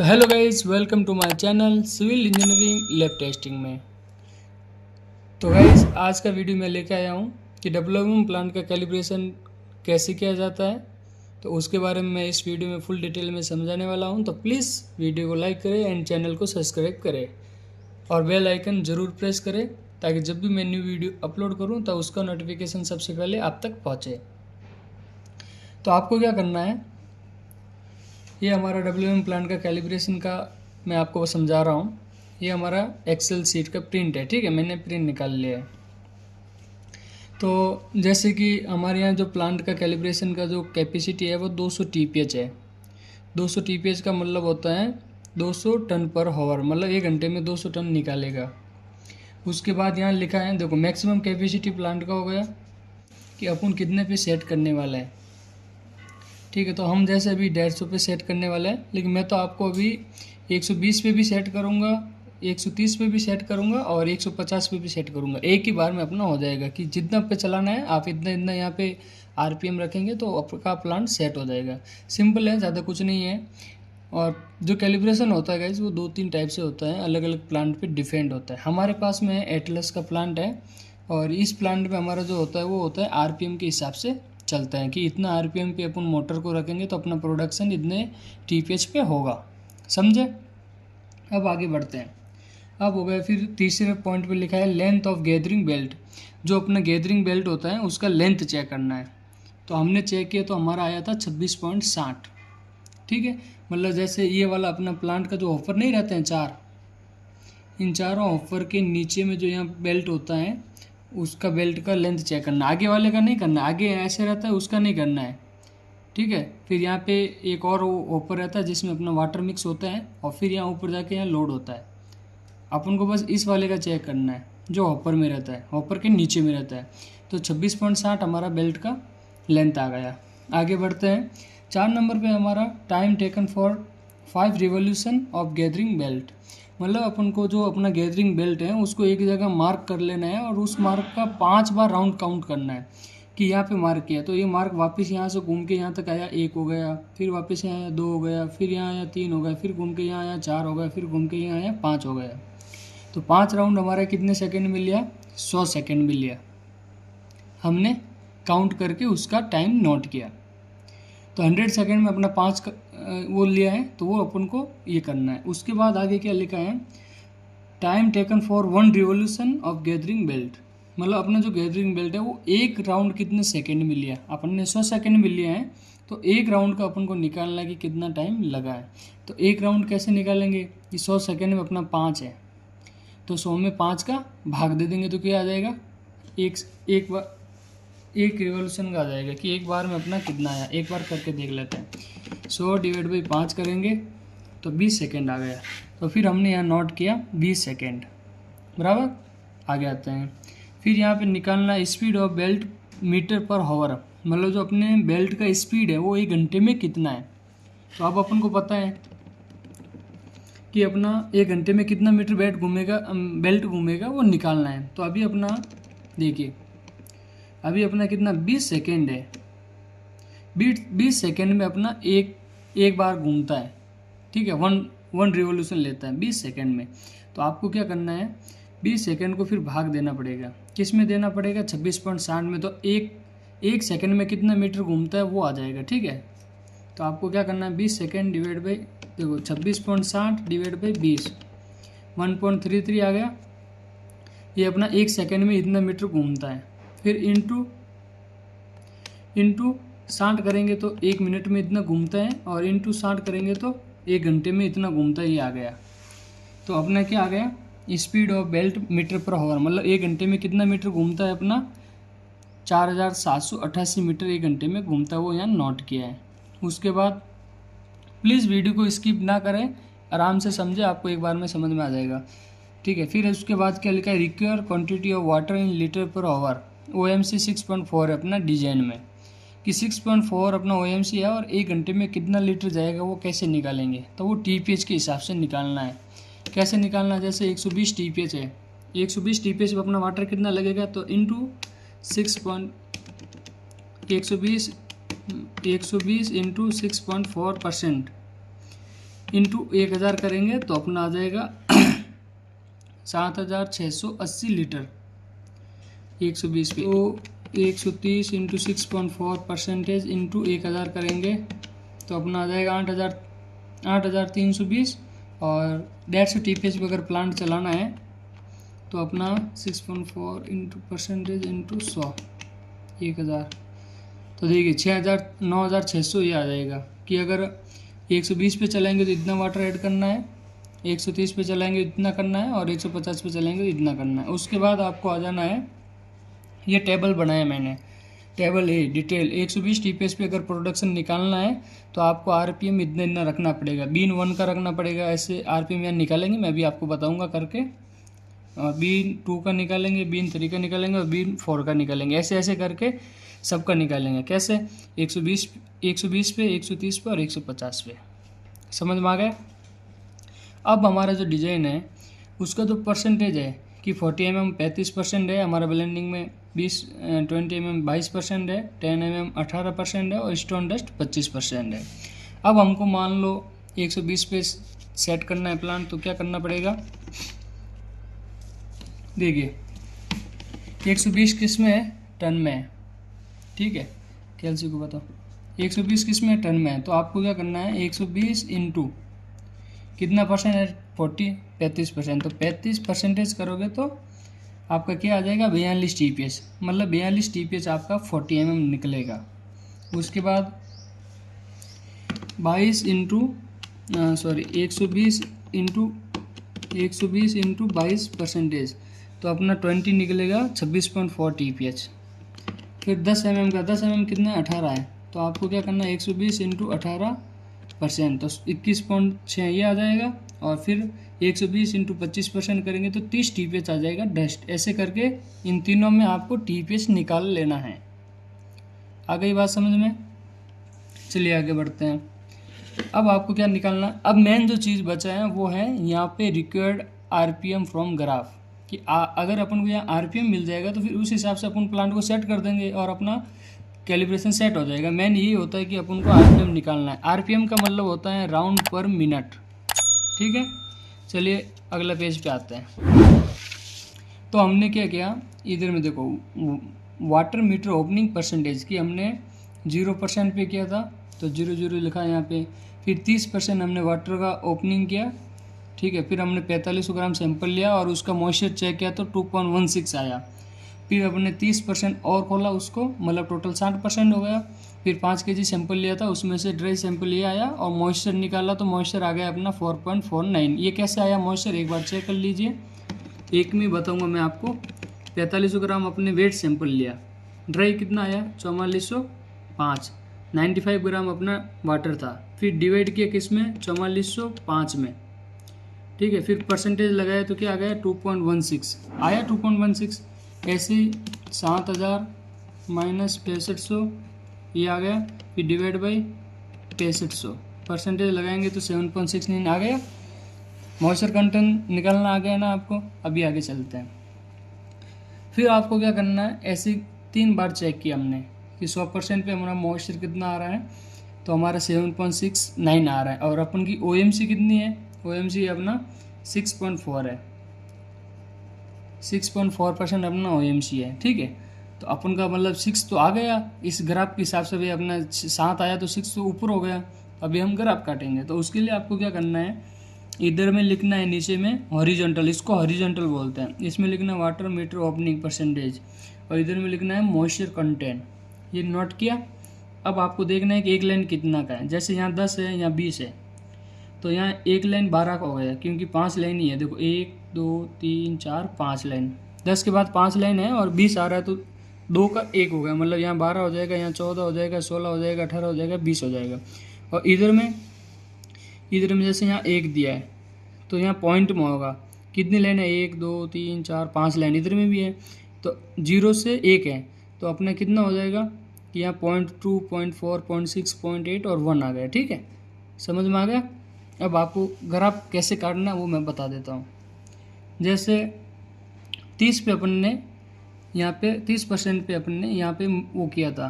Hello guys, welcome to my channel civil engineering lab testing में। तो guys, आज का वीडियो मैं लेके आया हूँ कि डब्ल्यूएम प्लांट का कैलिब्रेशन कैसे किया जाता है। तो उसके बारे में मैं इस वीडियो में फुल डिटेल में समझाने वाला हूँ। तो प्लीज़ वीडियो को लाइक करें एंड चैनल को सब्सक्राइब करें और बेल आइकन ज़रूर प्रेस करें ताकि जब भी मैं न्यू वीडियो अपलोड करूँ तो उसका नोटिफिकेशन सबसे पहले आप तक पहुँचे। तो आपको क्या करना है, ये हमारा डब्ल्यूएम प्लांट का कैलिब्रेशन का मैं आपको समझा रहा हूँ। ये हमारा एक्सेल शीट का प्रिंट है, ठीक है, मैंने प्रिंट निकाल लिया है। तो जैसे कि हमारे यहाँ जो प्लांट का कैलिब्रेशन का जो कैपेसिटी है वो 200 TPH है। 200 TPH का मतलब होता है 200 टन पर हावर, मतलब 1 घंटे में 200 टन निकालेगा। उसके बाद यहाँ लिखा है, देखो मैक्सिमम कैपेसिटी प्लांट का हो गया कि अपन कितने पे सेट करने वाला है, ठीक है। तो हम जैसे अभी 150 पे सेट करने वाले हैं, लेकिन मैं तो आपको अभी 120 पे भी सेट करूँगा, 130 पे भी सेट करूँगा और 150 पे भी सेट करूँगा। एक ही बार में अपना हो जाएगा कि जितना पे चलाना है आप इतना इतना यहाँ पे RPM रखेंगे तो आपका प्लांट सेट हो जाएगा। सिंपल है, ज़्यादा कुछ नहीं है। और जो कैलिब्रेशन होता है गाइस वो 2-3 टाइप से होता है, अलग अलग प्लांट पे डिपेंड होता है। हमारे पास में एटलस का प्लांट है और इस प्लांट में हमारा जो होता है वो होता है RPM के हिसाब से चलता है कि इतना RPM पे अपन मोटर को रखेंगे तो अपना प्रोडक्शन इतने TPH पे होगा, समझे। अब आगे बढ़ते हैं। अब हो गया, फिर तीसरे पॉइंट पे लिखा है लेंथ ऑफ गैदरिंग बेल्ट। जो अपना गैदरिंग बेल्ट होता है उसका लेंथ चेक करना है। तो हमने चेक किया तो हमारा आया था 26.60, ठीक है। मतलब जैसे ये वाला अपना प्लांट का जो ऑफर नहीं रहते हैं चार, इन चारों ऑफर के नीचे में जो यहाँ बेल्ट होता है उसका बेल्ट का लेंथ चेक करना, आगे वाले का नहीं करना, आगे ऐसे रहता है उसका नहीं करना है, ठीक है। फिर यहाँ पे एक और ऊपर रहता है जिसमें अपना वाटर मिक्स होता है और फिर यहाँ ऊपर जाके यहाँ लोड होता है। अपन को बस इस वाले का चेक करना है जो हॉपर में रहता है, हॉपर के नीचे में रहता है। तो 26.60 हमारा बेल्ट का लेंथ आ गया। आगे बढ़ते हैं। 4 नंबर पे हमारा time taken for 5 revolution of gathering belt. मतलब अपन को जो अपना गैदरिंग बेल्ट है उसको एक जगह मार्क कर लेना है और उस मार्क का 5 बार राउंड काउंट करना है कि यहाँ पे मार्क किया तो ये मार्क वापस यहाँ से घूम के यहाँ तक आया, 1 हो गया, फिर वापस यहाँ आया 2 हो गया, फिर यहाँ आया 3 हो गया, फिर घूम के यहाँ आया 4 हो गया, फिर घूम के यहाँ आया 5 हो गया। तो 5 राउंड हमारा कितने सेकंड में लिया, 100 सेकंड में लिया। हमने काउंट करके उसका टाइम नोट किया। तो 100 सेकंड में अपना 5 वो लिया है तो वो अपन को ये करना है। उसके बाद आगे क्या लिखा है, time taken for 1 revolution of gathering belt. मतलब अपना जो गैदरिंग बेल्ट है वो एक राउंड कितने सेकंड में लिया, अपन ने 100 सेकंड में लिया है तो एक राउंड का अपन को निकालना है कि कितना टाइम लगा है। तो एक राउंड कैसे निकालेंगे कि 100 सेकंड में अपना 5 है तो 100 में 5 का भाग दे देंगे तो क्या आ जाएगा, एक रिवोल्यूशन का आ जाएगा कि एक बार में अपना कितना आया। एक बार करके देख लेते हैं। 100 डिवाइड बाई 5 करेंगे तो 20 सेकेंड आ गया। तो फिर हमने यहाँ नोट किया 20 सेकेंड, बराबर। आगे आते हैं। फिर यहाँ पे निकालना स्पीड ऑफ बेल्ट मीटर पर हावर। मतलब जो अपने बेल्ट का स्पीड है वो 1 घंटे में कितना है। तो अब अपन को पता है कि अपना 1 घंटे में कितना मीटर बेल्ट घूमेगा वो निकालना है। तो अभी अपना देखिए, अभी अपना कितना 20 सेकेंड है। 20 सेकेंड में अपना एक बार घूमता है, ठीक है। वन रिवोल्यूशन लेता है 20 सेकेंड में। तो आपको क्या करना है, 20 सेकेंड को फिर भाग देना पड़ेगा। किस में देना पड़ेगा, 26.60 में। तो एक सेकेंड में कितना मीटर घूमता है वो आ जाएगा, ठीक है। तो आपको क्या करना है, 20 सेकेंड डिवाइड बाई, देखो 26.60 डिवाइड बाई 20, 1.33 आ गया। ये अपना 1 सेकेंड में इतना मीटर घूमता है। फिर इंटू 60 करेंगे तो 1 मिनट में इतना घूमता है और इंटू 60 करेंगे तो 1 घंटे में इतना घूमता है, ये आ गया। तो अपना क्या आ गया, स्पीड ऑफ बेल्ट मीटर पर हावर। मतलब 1 घंटे में कितना मीटर घूमता है अपना, 4788 मीटर 1 घंटे में घूमता है, वो यहाँ नोट किया है। उसके बाद प्लीज़ वीडियो को स्किप ना करें, आराम से समझे, आपको एक बार में समझ में आ जाएगा, ठीक है। फिर उसके बाद क्या लिखा है, require quantity of water in litre per hour. OMC 6.4 है अपना डिजाइन में कि 6.4 अपना OMC है और 1 घंटे में कितना लीटर जाएगा वो कैसे निकालेंगे। तो वो TPH के हिसाब से निकालना है। कैसे निकालना है, जैसे 120 TPH है, 120 TPH में अपना वाटर कितना लगेगा, तो इंटू 120 इंटू 6.4%, इंटू 1000 करेंगे तो अपना आ जाएगा 7680 लीटर 120 पे। तो 130 इंटू 6.4% इंटू 1000 करेंगे तो अपना आ जाएगा 8320। और 150 TPH पे अगर प्लांट चलाना है तो अपना 6.4 इंटू परसेंटेज इंटू 100 1000, तो देखिए 9600 ये आ जाएगा कि अगर 120 पे चलाएंगे तो इतना वाटर ऐड करना है, 130 पे चलाएंगे इतना करना है, और 150 पे चलाएंगे तो इतना करना है। उसके बाद आपको आ जाना है, ये टेबल बनाया मैंने, टेबल ए डिटेल 120 TPH पे अगर प्रोडक्शन निकालना है तो आपको RPM इतना इतना रखना पड़ेगा, बीन 1 का रखना पड़ेगा। ऐसे RPM यहाँ निकालेंगे, मैं भी आपको बताऊंगा करके। बीन 2 का निकालेंगे, बीन 3 का निकालेंगे और बीन 4 का निकालेंगे, ऐसे ऐसे करके सबका निकालेंगे। कैसे? 120 पे, 130 पे और 150 पे। समझ में आ गया? अब हमारा जो डिज़ाइन है उसका जो परसेंटेज है कि 40 mm 35% है हमारा ब्लेंडिंग में, 20 mm 22% है, 10 mm 18% है और स्टोन डस्ट 25% है। अब हमको मान लो 120 पे सेट करना है प्लांट, तो क्या करना पड़ेगा? देखिए 120 किस में है? टन में है, ठीक है। कैलसी को बताओ 120 किस में है? टन में है। तो आपको क्या करना है, 120 इंटू कितना परसेंट है? 40 35%, तो 35% करोगे तो आपका क्या आ जाएगा? 42 TPH, मतलब 42 TPH आपका 40 mm निकलेगा। उसके बाद 22 इंटू 120 इंटू 22%, तो अपना 20 निकलेगा 26.4 TPH। फिर 10 mm का, 10 mm कितना है? 18 है, तो आपको क्या करना है? 120 इंटू 18%, तो 21.6 ये आ जाएगा। और फिर 120 इंटू 25% करेंगे तो 30 TPH आ जाएगा डस्ट। ऐसे करके इन तीनों में आपको TPH निकाल लेना है। आ गई बात समझ में? चलिए आगे बढ़ते हैं। अब आपको क्या निकालना? अब मेन जो चीज़ बचा है वो है यहाँ पे रिक्वायर्ड RPM फ्रॉम ग्राफ, कि अगर अपन को यहाँ RPM मिल जाएगा तो फिर उस हिसाब से अपन प्लांट को सेट कर देंगे और अपना कैलिब्रेशन सेट हो जाएगा। मेन यही होता है कि अपन को RPM निकालना है। RPM का मतलब होता है राउंड पर मिनट, ठीक है। चलिए अगला पेज पे आते हैं। तो हमने क्या किया, इधर में देखो वाटर मीटर ओपनिंग परसेंटेज की हमने 0% पे किया था, तो 0 लिखा है यहाँ पे। फिर 30% हमने वाटर का ओपनिंग किया, ठीक है। फिर हमने 4500 ग्राम सैंपल लिया और उसका मॉइस्चर चेक किया तो 2.16 आया। फिर हमने 30% और खोला उसको, मतलब टोटल 60% हो गया। फिर 5 kg सैंपल लिया था, उसमें से ड्राई सैंपल ये आया और मॉइस्चर निकाला तो मॉइस्चर आ गया अपना 4.49। ये कैसे आया मॉइस्चर, एक बार चेक कर लीजिए, एक में बताऊंगा मैं आपको। 4500 ग्राम अपने वेट सैंपल लिया, ड्राई कितना आया? 4405। 95 ग्राम अपना वाटर था, फिर डिवाइड किया किस में? 4405 में, ठीक है। फिर परसेंटेज लगाया तो क्या आ गया? 2.16 आया, 2.16। ऐसे 7000 माइनस 6500 ये आ गया, फिर डिवाइड बाई 6500, परसेंटेज लगाएंगे तो 7.69 आ गया। मॉइस्चर कंटेंट निकालना आ गया ना आपको। अभी आगे चलते हैं। फिर आपको क्या करना है, ऐसे 3 बार चेक किया हमने कि 100% पे हमारा मॉइस्चर कितना आ रहा है, तो हमारा 7.69 आ रहा है। और अपन की OMC कितनी है? OMC अपना 6.4 है, 6.4% अपना OMC है, ठीक है। तो अपन का मतलब 6 तो आ गया इस ग्राफ के हिसाब से, भी अपना 7 आया तो 6 तो ऊपर हो गया। अभी हम ग्राफ काटेंगे, तो उसके लिए आपको क्या करना है, इधर में लिखना है नीचे में हॉरिजॉन्टल, इसको हॉरिजॉन्टल बोलते हैं। इसमें लिखना है वाटर मीटर ओपनिंग परसेंटेज और इधर में लिखना है मॉइस्चर कंटेंट। ये नोट किया। अब आपको देखना है कि एक लाइन कितना का है। जैसे यहाँ 10 है, यहाँ 20 है, तो यहाँ एक लाइन 12 का हो गया, क्योंकि 5 लाइन ही है। देखो 1 2 3 4 5 लाइन, 10 के बाद 5 लाइन है और 20 आ रहा है तो 2 का 1 हो गया, मतलब यहाँ 12 हो जाएगा, यहाँ 14 हो जाएगा, 16 हो जाएगा, 18 हो जाएगा, 20 हो जाएगा। और इधर में जैसे यहाँ 1 दिया है तो यहाँ पॉइंट में होगा कितनी लाइन है? 1 2 3 4 5 लाइन इधर में भी है, तो 0 से 1 है तो अपना कितना हो जाएगा कि यहाँ 0.2 0.4 0.6 0.8 और 1 आ गया, ठीक है। समझ में आ गया? अब आपको ग्राफ कैसे काटना है वो मैं बता देता हूँ। जैसे 30 पे अपन ने यहाँ पे 30% पे अपन ने यहाँ पे वो किया था,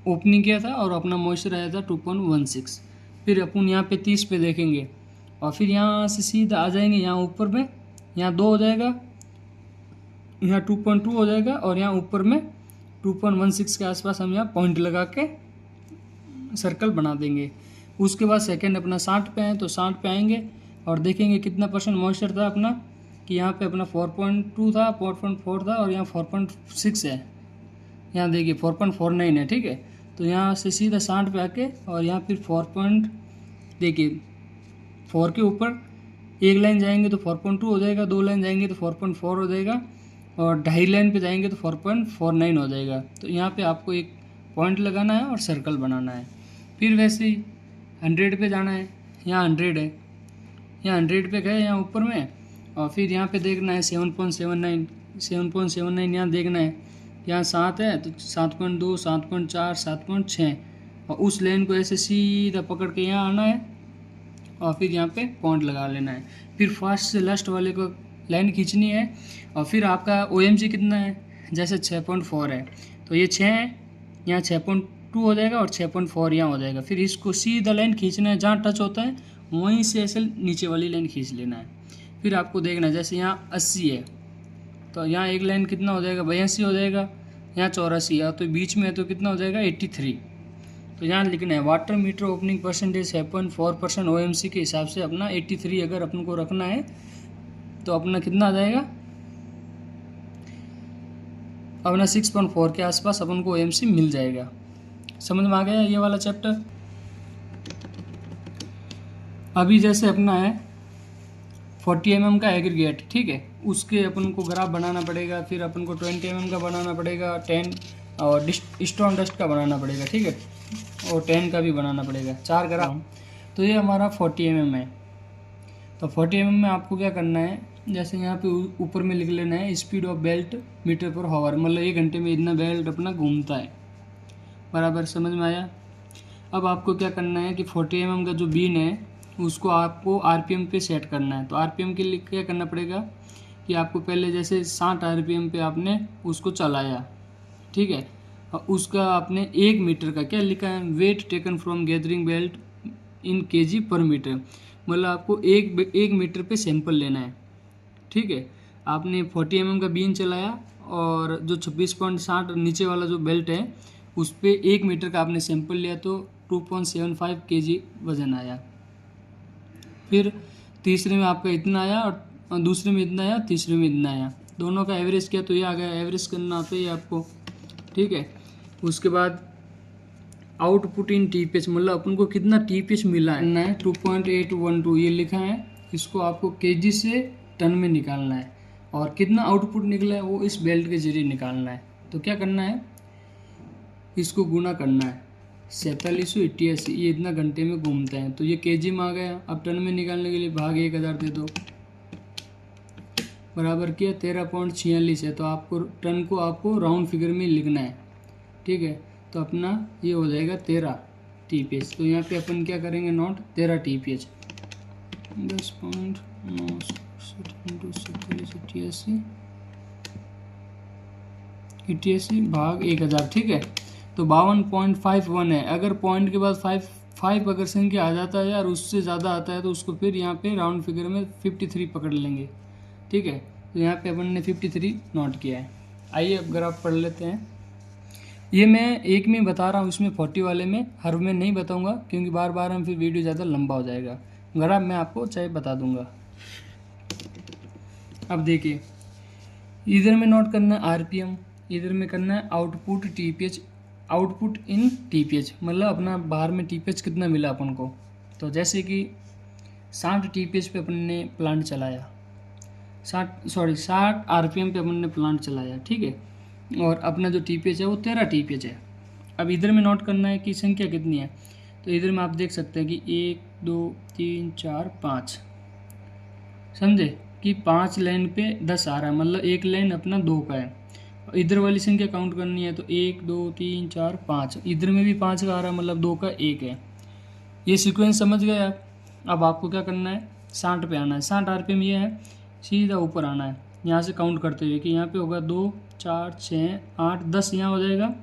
ओपनिंग किया था और अपना मॉइस्चर आया था 2.16। फिर अपन यहाँ पे 30 पे देखेंगे और फिर यहाँ से सीधा आ जाएंगे यहाँ ऊपर में, यहाँ 2 हो जाएगा, यहाँ 2.2 हो जाएगा और यहाँ ऊपर में 2.16 के आसपास हम यहाँ पॉइंट लगा के सर्कल बना देंगे। उसके बाद सेकंड अपना 60 पे है तो 60 पे आएंगे और देखेंगे कितना % मॉइस्चर था अपना, कि यहाँ पे अपना 4.2 था, 4.4 था और यहाँ 4.6 है, यहाँ देखिए 4.49 है, ठीक है। तो यहाँ से सीधा 60 पे आके और यहाँ फिर 4 के ऊपर एक लाइन जाएंगे तो 4.2 हो जाएगा, 2 लाइन जाएंगे तो 4.4 हो जाएगा और 2.5 लाइन पे जाएंगे तो 4.49 हो जाएगा। तो यहाँ पे आपको एक पॉइंट लगाना है और सर्कल बनाना है। फिर वैसे ही 100 पे जाना है, यहाँ 100 है, यहाँ 100 पे गए यहाँ ऊपर में और फिर यहाँ पे देखना है 7.79 यहाँ देखना है, यहाँ 7 है तो 7.2, 7.4, 7.6 और उस लाइन को ऐसे सीधा पकड़ के यहाँ आना है और फिर यहाँ पे पॉइंट लगा लेना है। फिर फर्स्ट से लास्ट वाले को लाइन खींचनी है और फिर आपका OMG कितना है, जैसे 6.4 है तो ये 6 है, यहाँ 6.2 हो जाएगा और 6.4 यहाँ हो जाएगा। फिर इसको सीधा लाइन खींचना है, जहाँ टच होता है वहीं से ऐसे नीचे वाली लाइन खींच लेना है। फिर आपको देखना है जैसे यहाँ 80 है तो यहाँ एक लाइन कितना हो जाएगा, 82 हो जाएगा, यहाँ 84 है तो बीच में है तो कितना हो जाएगा 83। तो यहाँ लिखना है water meter opening percentage 7.4% OMC के हिसाब से अपना 83 अगर अपन को रखना है तो अपना कितना आ जाएगा, अपना 6.4 के आसपास अपन को OMC मिल जाएगा। समझ में आ गया ये वाला चैप्टर। अभी जैसे अपना है 40 mm का एग्रीगेट, ठीक है, उसके अपन को ग्राफ बनाना पड़ेगा, फिर अपन को 20 mm का बनाना पड़ेगा, 10 और स्टोन डस्ट का बनाना पड़ेगा, ठीक है, और 10 का भी बनाना पड़ेगा, 4 ग्राफ। तो ये हमारा 40 mm है। तो 40 mm में आपको क्या करना है, जैसे यहाँ पे ऊपर में लिख लेना है स्पीड ऑफ बेल्ट मीटर पर हावर, मतलब 1 घंटे में इतना बेल्ट अपना घूमता है, बराबर। समझ में आया। अब आपको क्या करना है कि 40 mm का जो बीन है उसको आपको RPM पे सेट करना है। तो RPM के लिए क्या करना पड़ेगा कि आपको पहले जैसे 60 RPM पे आपने उसको चलाया, ठीक है, और उसका आपने 1 मीटर का क्या लिखा है, weight taken from gathering belt in kg per metre, मतलब आपको 1 मीटर पे सैंपल लेना है, ठीक है। आपने 40 mm का बीन चलाया और जो 26.60 नीचे वाला जो बेल्ट है उस पर 1 मीटर का आपने सैंपल लिया तो 2.75 kg वजन आया। फिर तीसरे में आपका इतना आया और दूसरे में इतना आया, तीसरे में इतना आया, दोनों का एवरेज किया तो ये आ गया। एवरेज करना आता है आपको, ठीक है। उसके बाद आउटपुट इन TPH, मतलब अपन को कितना TPH मिला है 2.812 ये लिखा है, इसको आपको kg से टन में निकालना है और कितना आउटपुट निकला है वो इस बेल्ट के जरिए निकालना है। तो क्या करना है, इसको गुना करना है 4788, ये इतना घंटे में घूमता है तो ये kg में आ गया। अब टन में निकालने के लिए भाग 1000 दे दो, बराबर किया 13.46 है। तो आपको टन को आपको राउंड फिगर में लिखना है, ठीक है। तो अपना ये हो जाएगा 13 TPH। तो यहाँ पे अपन क्या करेंगे, नोट 13 TPH 10.988 भाग 1000, ठीक है। तो 52.51 है। अगर पॉइंट के बाद 5 अगर संख्या आ जाता है यार उससे ज़्यादा आता है तो उसको फिर यहाँ पे राउंड फिगर में 53 पकड़ लेंगे, ठीक है। तो यहाँ पे अपन ने 53 नोट किया है। आइए अब ग्राफ पढ़ लेते हैं। ये मैं एक में बता रहा हूँ, इसमें 40 वाले में हर में नहीं बताऊँगा क्योंकि बार बार हम फिर वीडियो ज़्यादा लंबा हो जाएगा। ग्राफ मैं आपको चाहे बता दूँगा। अब देखिए, इधर में नोट करना है RPM, इधर में करना है आउटपुट TPH, आउटपुट इन TPH, मतलब अपना बाहर में TPH कितना मिला अपन को। तो जैसे कि 60 TPH पे अपन ने प्लांट चलाया, 60 RPM पे अपन ने प्लांट चलाया, ठीक है, और अपना जो TPH है वो 13 TPH है। अब इधर में नोट करना है कि संख्या कितनी है। तो इधर में आप देख सकते हैं कि 1 2 3 4 5, समझे कि 5 लाइन पे 10 आ रहा है, मतलब एक लाइन अपना 2 का है। इधर वाली संख्या काउंट करनी है तो 1 2 3 4 5, इधर में भी 5 का आ रहा है, मतलब 2 का 1 है। ये सीक्वेंस समझ गए आप। अब आपको क्या करना है, 60 पे आना है, 60 RPM ये है, सीधा ऊपर आना है यहाँ से काउंट करते हुए कि यहाँ पे होगा 2 4 6 8 10 यहाँ हो जाएगा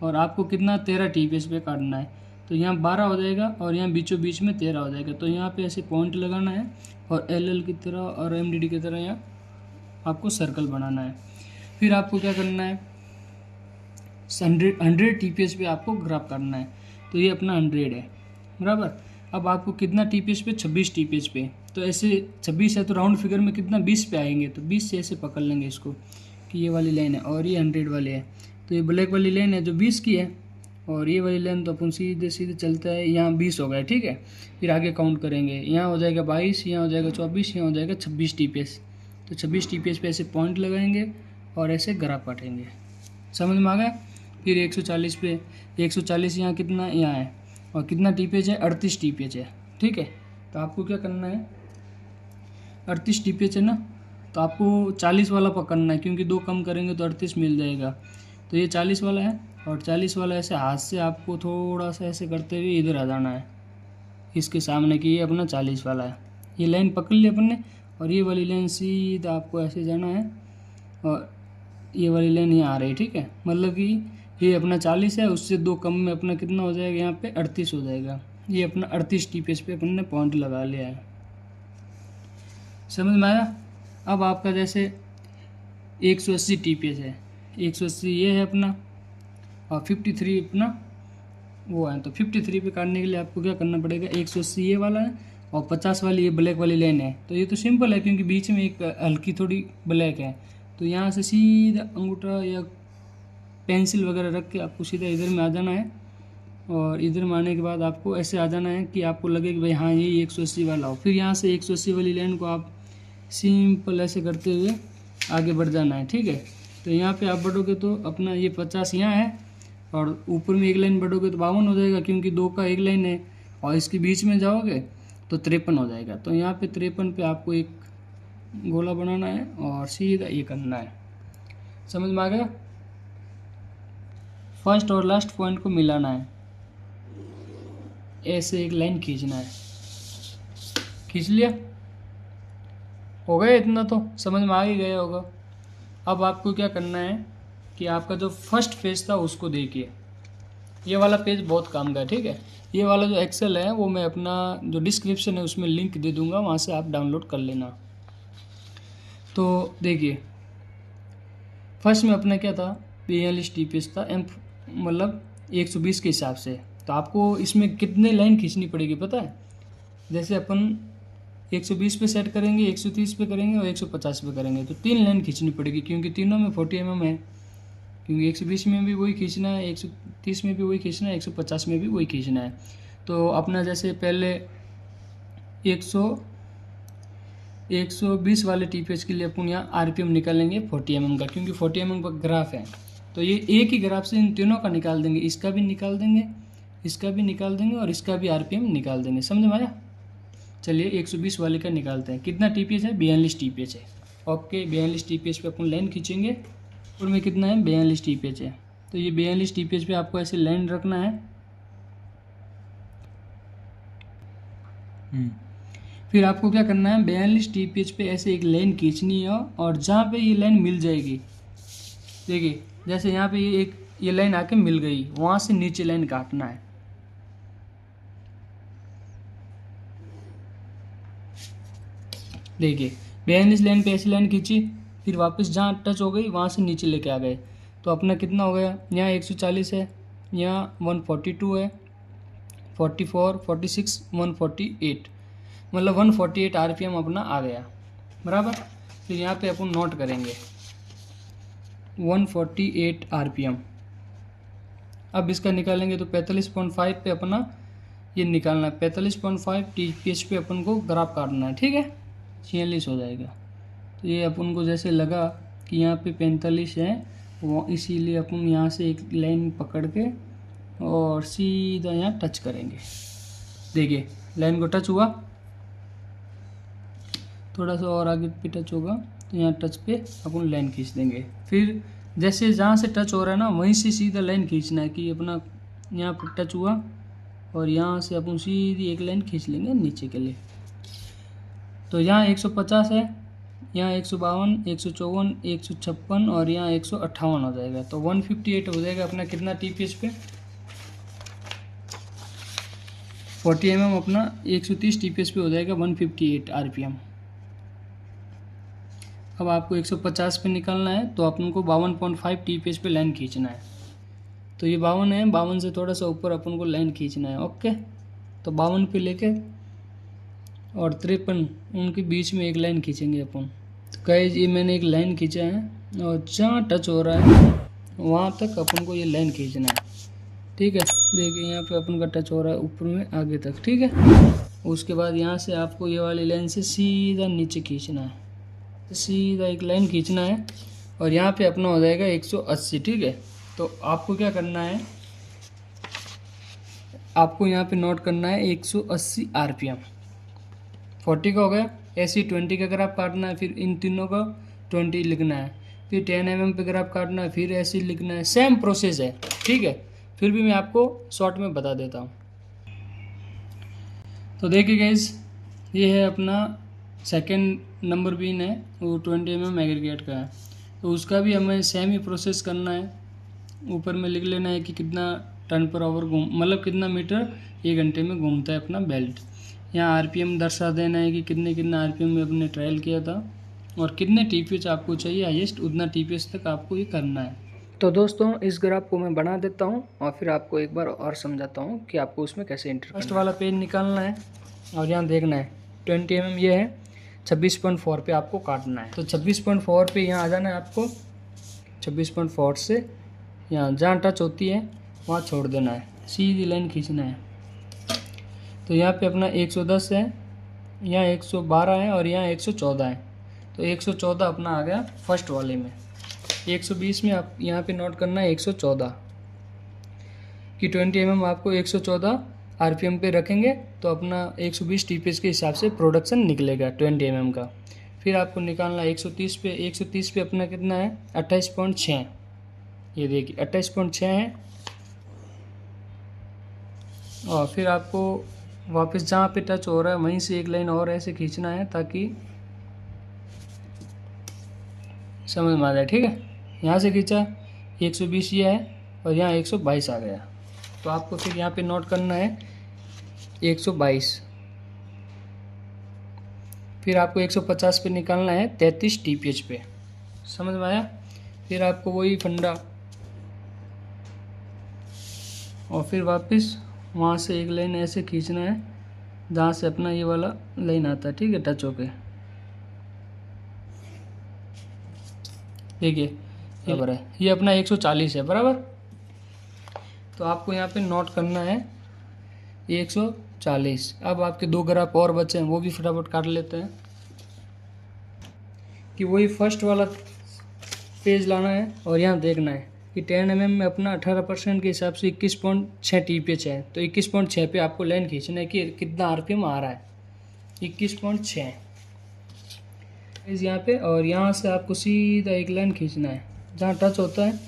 और आपको कितना 13 TPH पे काटना है। तो तो यहाँ 12 हो जाएगा और यहाँ बीचों बीच में 13 हो जाएगा। तो यहाँ पे ऐसे पॉइंट लगाना है और LL की तरह और MDD की तरह यहाँ आपको सर्कल बनाना है। फिर आपको क्या करना है, 100 TPH पे आपको ग्राफ करना है। तो ये अपना 100 है, बराबर। अब आपको कितना TPH पे, 26 TPH पे। तो ऐसे 26 है तो राउंड फिगर में कितना, 20 पे आएंगे। तो 20 से ऐसे पकड़ लेंगे इसको कि ये वाली लाइन है और ये 100 वाली है। तो ये ब्लैक वाली लाइन है जो 20 की है और ये वाली लाइन तो अपन सीधे सीधे चलता है, यहाँ 20 हो गया, ठीक है। फिर आगे काउंट करेंगे, यहाँ हो जाएगा 22, यहाँ हो जाएगा 24, यहाँ हो जाएगा 26 TPH। तो 26 TPH पे ऐसे पॉइंट लगाएंगे और ऐसे ग्राफ काटेंगे। समझ में आ गया। फिर 140 पे, 140 यहाँ कितना, यहाँ है और कितना TPH है, 38 TPH है, ठीक है। तो आपको क्या करना है, 38 TPH है ना, तो आपको 40 वाला पकड़ना है क्योंकि 2 कम करेंगे तो 38 मिल जाएगा। तो ये 40 वाला है और 40 वाला ऐसे हाथ से आपको थोड़ा सा ऐसे करते हुए इधर आ जाना है इसके सामने कि ये अपना 40 वाला है। ये लाइन पकड़ ली अपन ने और ये वाली लाइन सीधा आपको ऐसे जाना है और ये वाली लाइन यहाँ आ रही है, ठीक है। मतलब कि ये अपना 40 है, उससे 2 कम में अपना कितना हो जाएगा, यहाँ पे 38 हो जाएगा। ये अपना 38 TPH पे अपन ने पॉइंट लगा लिया है। समझ में आया। अब आपका जैसे 180 TPH है, 180 ये है अपना और 53 अपना वो है। तो 53 पे काटने के लिए आपको क्या करना पड़ेगा, 180 ये वाला है और 50 वाली ये ब्लैक वाली लाइन है। तो ये तो सिंपल है क्योंकि बीच में एक हल्की थोड़ी ब्लैक है। तो यहाँ से सीधा अंगूठा या पेंसिल वगैरह रख के आपको सीधा इधर में आ जाना है और इधर में आने के बाद आपको ऐसे आ जाना है कि आपको लगे कि भाई हाँ ये 180 वाला हो। फिर यहाँ से 180 वाली लाइन को आप सिंपल ऐसे करते हुए आगे बढ़ जाना है, ठीक है। तो यहाँ पे आप बढ़ोगे तो अपना ये 50 यहाँ है और ऊपर में एक लाइन बढ़ोगे तो 52 हो जाएगा क्योंकि 2 का एक लाइन है और इसके बीच में जाओगे तो 53 हो जाएगा। तो यहाँ पे 53 पे आपको एक गोला बनाना है और सीधा ये करना है। समझ में आ गया। फर्स्ट और लास्ट पॉइंट को मिलाना है, ऐसे एक लाइन खींचना है। खींच लिया, हो गया इतना तो समझ में आ ही गया होगा। अब आपको क्या करना है कि आपका जो फर्स्ट पेज था उसको देखिए, ये वाला पेज बहुत काम का है, ठीक है। ये वाला जो एक्सेल है वो मैं अपना जो डिस्क्रिप्शन है उसमें लिंक दे दूंगा, वहाँ से आप डाउनलोड कर लेना। तो देखिए फर्स्ट में अपना क्या था, 42 TPH था, मतलब 120 के हिसाब से। तो आपको इसमें कितने लाइन खींचनी पड़ेगी पता है। जैसे अपन 120 पे सेट करेंगे, 130 पे करेंगे और 150 पे करेंगे तो 3 लाइन खींचनी पड़ेगी क्योंकि तीनों में 40 mm है। क्योंकि 120 में भी वही खींचना है, 130 में भी वही खींचना है, 150 में भी वही खींचना है। तो अपना जैसे पहले 120 वाले TPH के लिए अपन यहाँ RPM निकालेंगे 40 mm का, क्योंकि 40 mm का ग्राफ है। तो ये एक ही ग्राफ से इन तीनों का निकाल देंगे, इसका भी निकाल देंगे, इसका भी निकाल देंगे और इसका भी RPM निकाल देंगे। समझ में आया। चलिए 120 वाले का निकालते हैं। कितना TPH है, 42 TPH है। ओके 42 TPH पे अपन लाइन खींचेंगे और में कितना है, 42 TPH है। तो ये 42 TPH पे आपको ऐसे लाइन रखना है। फिर आपको क्या करना है, 42 TPH पे ऐसे एक लाइन खींचनी है और जहाँ पे ये लाइन मिल जाएगी, देखिए जैसे यहाँ पे ये लाइन आके मिल गई, वहाँ से नीचे लाइन काटना है। देखिए 42 लाइन पे ऐसी लाइन खींची, फिर वापस जहाँ टच हो गई वहाँ से नीचे लेके आ गए। तो अपना कितना हो गया, यहाँ 140 है, यहाँ 142 है, 44, 46, 148, मतलब 148 RPM अपना आ गया, बराबर। फिर यहाँ पे अपन नोट करेंगे 148 RPM। अब इसका निकालेंगे तो 45.5 पे अपना ये निकालना है, 45.5 TPH पे अपन को ग्राफ काटना है, ठीक है। 46 हो जाएगा। तो ये अपन को जैसे लगा कि यहाँ पे 45 है, वो इसीलिए अपन यहाँ से एक लाइन पकड़ के और सीधा यहाँ टच करेंगे। देखिए लाइन को टच हुआ, थोड़ा सा और आगे पे टच होगा तो यहाँ टच पे अपन लाइन खींच देंगे। फिर जैसे जहाँ से टच हो रहा है ना वहीं से सीधा लाइन खींचना है कि अपना यहाँ पर टच हुआ और यहाँ से अपन सीधी एक लाइन खींच लेंगे नीचे के लिए। तो यहाँ 150 है, यहाँ 152, 154, 156 और यहाँ 158 हो जाएगा। तो 158 हो जाएगा अपना कितना TPH पे, 40 mm अपना 130 TPS पे हो जाएगा 158 RPM। अब आपको 150 पे निकालना है तो अपन को 52.5 TPS पे लाइन खींचना है। तो ये 52 है, 52 से थोड़ा सा ऊपर अपन को लाइन खींचना है। ओके, तो 52 पे लेके और 53 उनके बीच में एक लाइन खींचेंगे अपन। तो गाइस ये मैंने एक लाइन खींचा है और जहाँ टच हो रहा है वहाँ तक अपन को ये लाइन खींचना है। ठीक है, देखिए यहाँ पे अपन का टच हो रहा है ऊपर में आगे तक। ठीक है, उसके बाद यहाँ से आपको ये वाली लाइन से सीधा नीचे खींचना है, तो सीधा एक लाइन खींचना है और यहाँ पे अपना हो जाएगा 180। ठीक है, तो आपको क्या करना है, आपको यहाँ पे नोट करना है 180 RPM। 40 का हो गया, ऐसे 20 का ग्राफ काटना है, फिर इन तीनों का 20 लिखना है, फिर 10 mm पे ग्राफ काटना है, फिर ऐसे लिखना है। सेम प्रोसेस है। ठीक है, फिर भी मैं आपको शॉर्ट में बता देता हूँ। तो देखिए गाइस, ये है अपना सेकंड नंबर बीन है, वो 20 mm एग्रीगेट का है। तो उसका भी हमें सेम ही प्रोसेस करना है। ऊपर में लिख लेना है कि कितना टर्न पर आवर मतलब कितना मीटर 1 घंटे में घूमता है अपना बेल्ट। यहाँ RPM दर्शा देना है कि कितने RPM में अपने ट्रायल किया था और कितने TPS आपको चाहिए हाईएस्ट, उतना TPS तक आपको ये करना है। तो दोस्तों इस ग्राफ को मैं बना देता हूँ और फिर आपको एक बार और समझाता हूँ कि आपको उसमें कैसे एंटर करना है। फर्स्ट वाला पेज निकालना है और यहाँ देखना है 20 mm ये है, 26.4 पे आपको काटना है। तो 26.4 पे यहाँ आ जाना है आपको। 26.4 से यहाँ जहाँ टच होती है वहाँ छोड़ देना है, सीधी लाइन खींचना है। तो यहाँ पे अपना 110 है, यहाँ 112 है और यहाँ 114 है। तो 114 अपना आ गया फर्स्ट वाले में। 120 में आप यहाँ पे नोट करना है 114 कि 20 mm आपको 114 RPM पे रखेंगे तो अपना 120 TPS के हिसाब से प्रोडक्शन निकलेगा 20 mm का। फिर आपको निकालना है 130 पे। 130 पे अपना कितना है 28.6। ये देखिए 28.6 है। और फिर आपको वापस जहाँ पे टच हो रहा है वहीं से एक लाइन और ऐसे खींचना है ताकि समझ में आ जाए। ठीक है, यहाँ से खींचा 120 ये है और यहाँ 122 आ गया। तो आपको फिर यहाँ पे नोट करना है 122। फिर आपको 150 पे निकालना है 33 TPH पे। समझ में आया। फिर आपको वही फंडा और फिर वापस वहाँ से एक लाइन ऐसे खींचना है जहाँ से अपना ये वाला लाइन आता है। ठीक है, टच होके देखिए बराबर है, ये अपना 140 है बराबर। तो आपको यहाँ पे नोट करना है 140। अब आपके 2 ग्राफ और बचे हैं, वो भी फटाफट काट लेते हैं कि वही फर्स्ट वाला पेज लाना है और यहाँ देखना है कि 10 mm में अपना 18% के हिसाब से 21.6 TPH है। तो 21.6 पे आपको लाइन खींचना है कि कितना RPM आ रहा है, 21.6 यहाँ पे। और यहाँ से आपको सीधा एक लाइन खींचना है, जहाँ टच होता है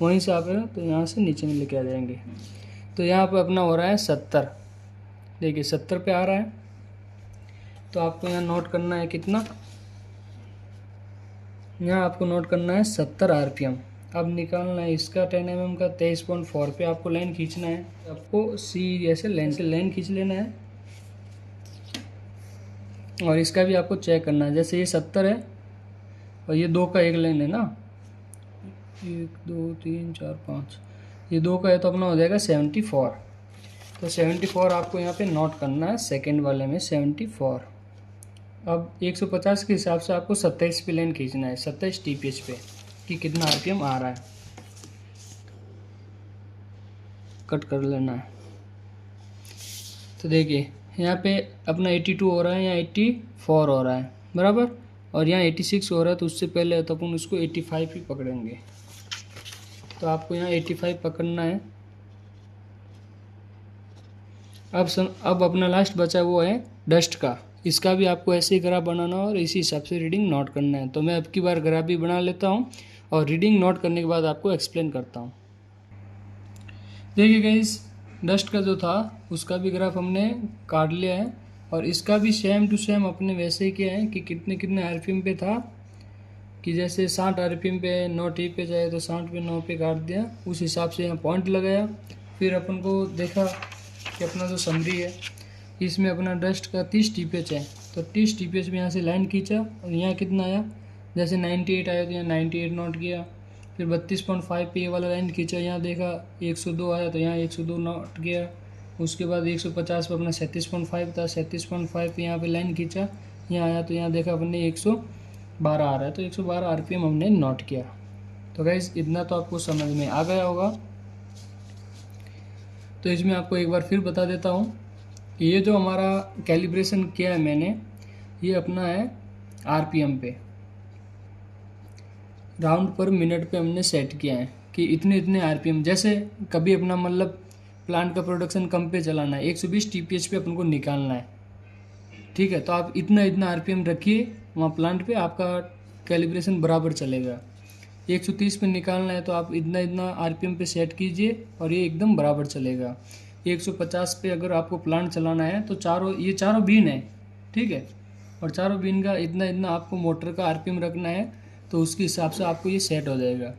वहीं से आप तो यहाँ से नीचे में लेके आ जाएंगे। तो यहाँ पे अपना हो रहा है 70। देखिए 70 पे आ रहा है। तो आपको यहाँ नोट करना है कितना, यहाँ आपको नोट करना है 70 RPM। अब निकालना है इसका 10 mm का 23.4 पे आपको लाइन खींचना है। आपको सीधे ऐसे लाइन खींच लेना है और इसका भी आपको चेक करना है। जैसे ये 70 है और ये 2 का एक लाइन है ना, 1 2 3 4 5, ये 2 का है तो अपना हो जाएगा 74। तो 74 आपको यहाँ पे नोट करना है सेकंड वाले में 74। अब 150 के हिसाब से आपको 27 पे लाइन खींचना है, 27 TPH पे कि कितना RPM आ रहा है। कट कर लेना है। तो देखिए यहाँ पे अपना 82 हो रहा है, यहाँ 84 हो रहा है बराबर, और यहाँ 86 हो रहा है। तो उससे पहले तो अपन उसको 85 ही पकड़ेंगे। तो आपको यहाँ 85 पकड़ना है। अब अपना लास्ट बचा वो है डस्ट का। इसका भी आपको ऐसे ही ग्राफ बनाना और इसी हिसाब से रीडिंग नोट करना है। तो मैं अब की बार ग्राफ भी बना लेता हूँ और रीडिंग नोट करने के बाद आपको एक्सप्लेन करता हूँ। देखिए गाइस, डस्ट का जो था उसका भी ग्राफ हमने काट लिया है और इसका भी सेम टू सेम अपने वैसे ही किया है कि कितने RPM पे था, कि जैसे 60 RPM पे 9 TPH जाए तो 60 पे 9 पे काट दिया। उस हिसाब से यहाँ पॉइंट लगाया। फिर अपन को देखा कि अपना जो समरी है इसमें अपना डस्ट का 30 TPH है, तो 30 TPH में यहाँ से लाइन खींचा और यहाँ कितना आया, जैसे 98 आया तो यहाँ 98 नोट किया। फिर 32.5 पे ये वाला लाइन खींचा, यहाँ देखा 102 आया तो यहाँ 102 नोट किया। उसके बाद 150 पे अपना 37.5 था, 37.5 पे यहाँ पे लाइन खींचा, यहाँ आया तो यहाँ देखा अपने 112 आ रहा है, तो 112 RPM हमने नोट किया। तो गाइस इतना तो आपको समझ में आ गया होगा। तो इसमें आपको एक बार फिर बता देता हूँ कि ये जो हमारा कैलिब्रेशन किया है मैंने, ये अपना है RPM पे, राउंड पर मिनट पे हमने सेट किया है कि इतने इतने RPM। जैसे कभी अपना मतलब प्लांट का प्रोडक्शन कम पे चलाना है, 120 TPH पे अपन को निकालना है, ठीक है, तो आप इतना इतना RPM रखिए वहाँ प्लांट पे, आपका कैलिब्रेशन बराबर चलेगा। 130 पे निकालना है तो आप इतना इतना RPM पे सेट कीजिए और ये एकदम बराबर चलेगा। 150 पे अगर आपको प्लांट चलाना है तो ये चारों बीन है, ठीक है, और चारों बीन का इतना इतना आपको मोटर का RPM रखना है, तो उसके हिसाब से आपको ये सेट हो जाएगा।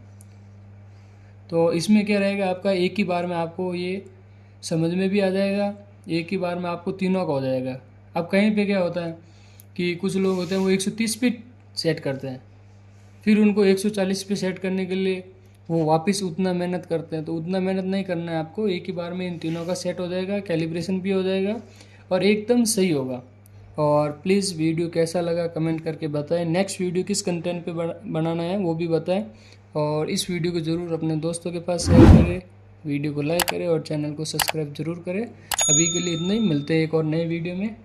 तो इसमें क्या रहेगा, आपका एक ही बार में आपको ये समझ में भी आ जाएगा, एक ही बार में आपको तीनों का हो जाएगा। अब कहीं पे क्या होता है कि कुछ लोग होते हैं वो 130 पे सेट करते हैं, फिर उनको 140 पे सेट करने के लिए वो वापस उतना मेहनत करते हैं, तो उतना मेहनत नहीं करना है आपको, एक ही बार में इन तीनों का सेट हो जाएगा, कैलिब्रेशन भी हो जाएगा और एकदम सही होगा। और प्लीज़ वीडियो कैसा लगा कमेंट करके बताएं, नेक्स्ट वीडियो किस कंटेंट पे बनाना है वो भी बताएं, और इस वीडियो को ज़रूर अपने दोस्तों के पास शेयर करें, वीडियो को लाइक करें और चैनल को सब्सक्राइब ज़रूर करें। अभी के लिए इतना ही, मिलते हैं एक और नए वीडियो में।